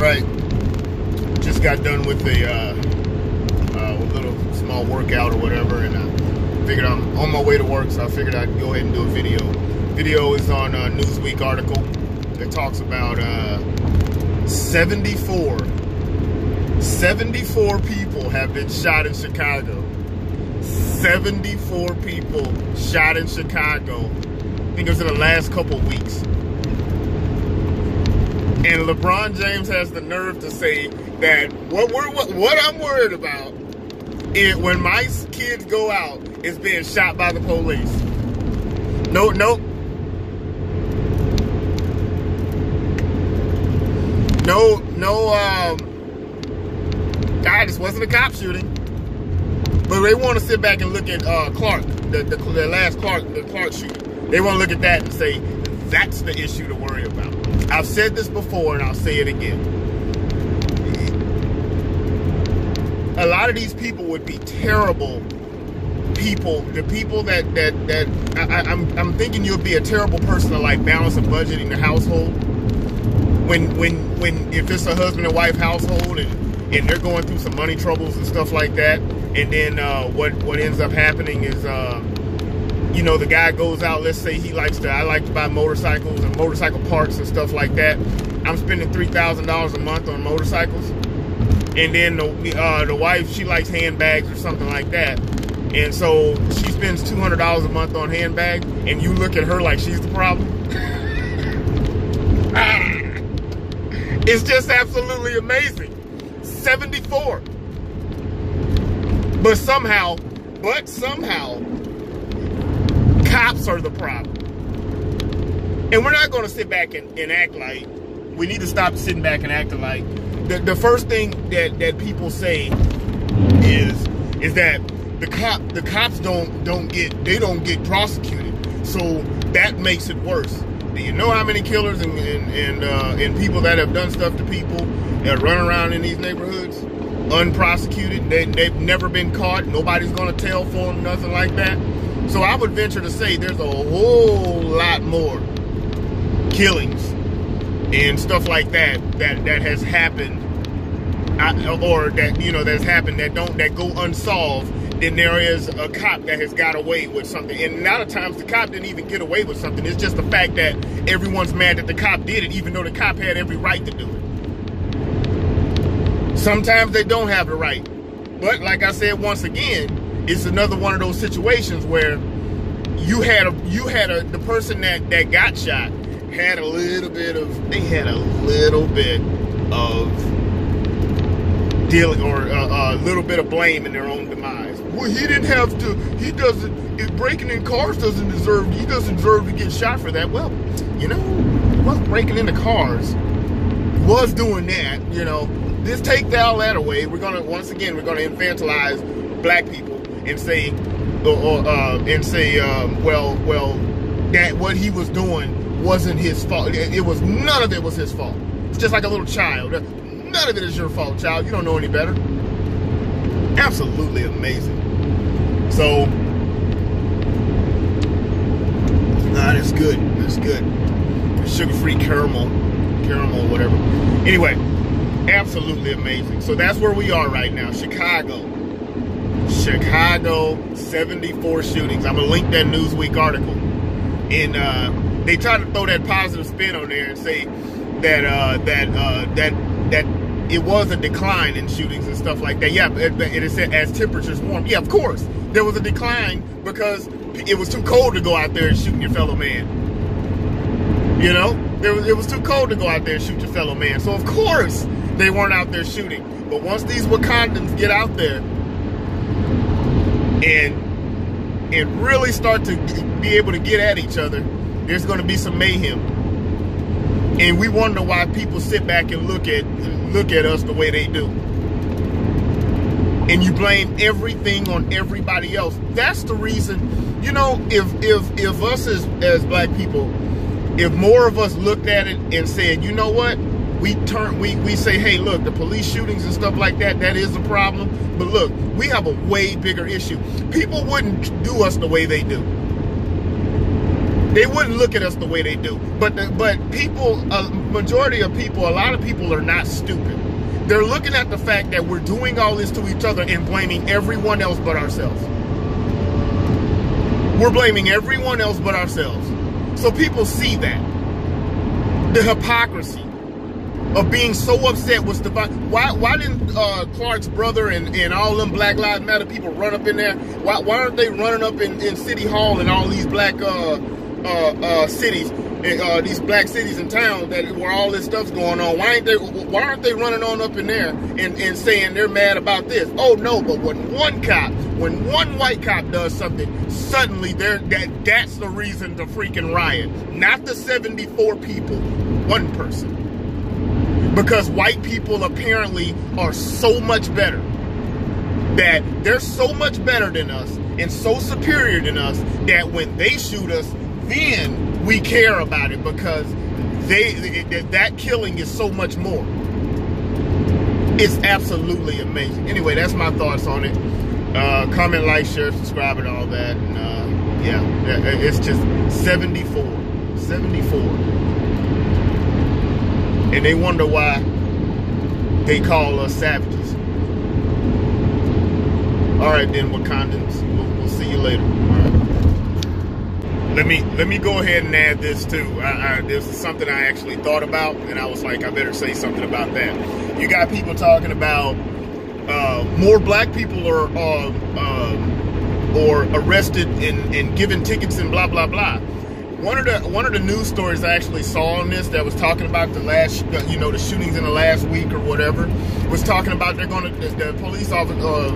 right. Just got done with a little small workout or whatever, and I figured I'm on my way to work, so I figured I'd go ahead and do a video. Video is on a Newsweek article that talks about 74 people have been shot in Chicago. 74 people shot in Chicago. I think it was in the last couple weeks. And LeBron James has the nerve to say that what I'm worried about is when my kids go out is being shot by the police. No. God, this wasn't a cop shooting. But they want to sit back and look at Clark, the last Clark shooting. They want to look at that and say, that's the issue to worry about. I've said this before and I'll say it again. A lot of these people would be terrible people. The people that I'm thinking you'll be a terrible person to like balance a budget in the household. When if it's a husband and wife household and they're going through some money troubles and stuff like that, and then what ends up happening is you know, the guy goes out, let's say I like to buy motorcycles and motorcycle parts and stuff like that. I'm spending $3,000 a month on motorcycles. And then the wife, she likes handbags or something like that. And so she spends $200 a month on handbags, and you look at her like she's the problem. It's just absolutely amazing. 74. But somehow, cops are the problem. And we're not going to sit back and act like, we need to stop sitting back and acting like, the first thing that people say is that the cops don't get prosecuted. So that makes it worse. Do you know how many killers and people that have done stuff to people that run around in these neighborhoods unprosecuted? They've never been caught. Nobody's going to tell for them, nothing like that. So I would venture to say there's a whole lot more killings and stuff like that has happened, or that, you know, that's happened that go unsolved, then there is a cop that has got away with something. And a lot of times the cop didn't even get away with something. It's just the fact that everyone's mad that the cop did it, even though the cop had every right to do it. Sometimes they don't have the right. But like I said, once again, it's another one of those situations where the person that got shot had a little bit of dealing, or a little bit of blame in their own demise. Well, he didn't have to. He doesn't. If breaking in cars he doesn't deserve to get shot for that. Well, you know, he wasn't breaking into cars. He was doing that. You know, just take all that away. Once again we're gonna infantilize black people and say, well, that what he was doing wasn't his fault. None of it was his fault. It's just like a little child. None of it is your fault, child. You don't know any better. Absolutely amazing. So, that's good. That's good. Sugar-free caramel, whatever. Anyway, absolutely amazing. So that's where we are right now. Chicago, 74 shootings. I'm gonna link that Newsweek article, and they try to throw that positive spin on there and say that it was a decline in shootings and stuff like that. Yeah, it is said as temperatures warm. Yeah, of course there was a decline because it was too cold to go out there and shoot your fellow man. You know, it was too cold to go out there and shoot your fellow man. So of course they weren't out there shooting. But once these Wakandans get out there and really start to be able to get at each other, there's going to be some mayhem. And we wonder why people sit back and look at us the way they do. And you blame everything on everybody else. That's the reason, you know, if us as black people, if more of us looked at it and said, you know what, we say, hey, look, the police shootings and stuff like that is a problem. But look, we have a way bigger issue. People wouldn't do us the way they do. They wouldn't look at us the way they do. But people, majority of people, a lot of people are not stupid. They're looking at the fact that we're doing all this to each other and blaming everyone else but ourselves. We're blaming everyone else but ourselves. So people see that. The hypocrisy of being so upset with the... Why didn't Clark's brother and all them Black Lives Matter people run up in there? Why aren't they running up in City Hall and all these black cities, these black cities and towns where all this stuff's going on? Why aren't they running on up in there and saying they're mad about this? Oh no, but when one white cop does something, suddenly that's the reason to freaking riot. Not the 74 people, one person. Because white people apparently are so much better. That they're so much better than us and so superior than us that when they shoot us, then we care about it because that killing is so much more. It's absolutely amazing. Anyway, that's my thoughts on it. Comment, like, share, subscribe, and all that. And yeah, it's just 74. And they wonder why they call us savages. All right, then, Wakandans. We'll see you later. All right. Let me go ahead and add this too. This is something I actually thought about, and I was like, I better say something about that. You got people talking about more black people are arrested and given tickets and blah blah blah. One of the news stories I actually saw on this that was talking about the shootings in the last week or whatever, was talking about the police officer,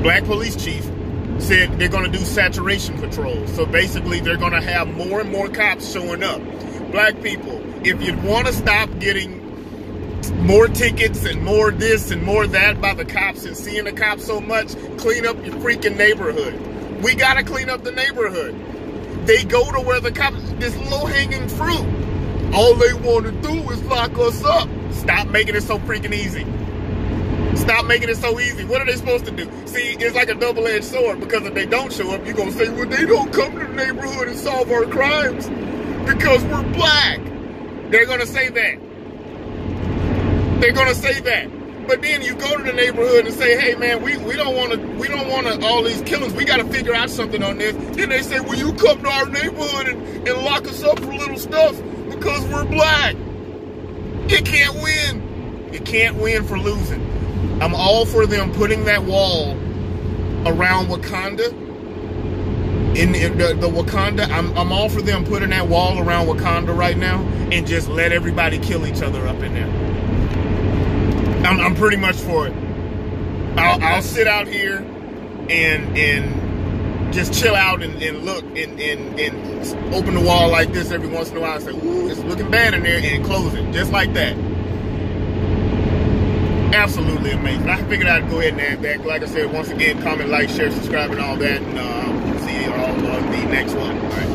black police chief said they're going to do saturation patrols. So basically they're going to have more and more cops showing up. Black people, if you want to stop getting more tickets and more this and more that by the cops and seeing the cops so much, clean up your freaking neighborhood. We got to clean up the neighborhood. They go to where the cops, this low-hanging fruit. All they want to do is lock us up. Stop making it so freaking easy. Stop making it so easy. What are they supposed to do? See, it's like a double-edged sword, because if they don't show up, you're going to say, well, they don't come to the neighborhood and solve our crimes because we're black. They're going to say that. They're going to say that. But then you go to the neighborhood and say, hey man, we don't want all these killings. We got to figure out something on this. Then they say, well, you come to our neighborhood and lock us up for little stuff because we're black. You can't win. You can't win for losing. I'm all for them putting that wall around Wakanda. In the Wakanda, I'm all for them putting that wall around Wakanda right now and just let everybody kill each other up in there. I'm pretty much for it. I'll sit out here and just chill out and look and open the wall like this every once in a while and say, ooh, it's looking bad in there, and close it just like that. Absolutely amazing. I figured I'd go ahead and add that. Like I said, once again, comment, like, share, subscribe, and all that. And see you all on the next one. All right.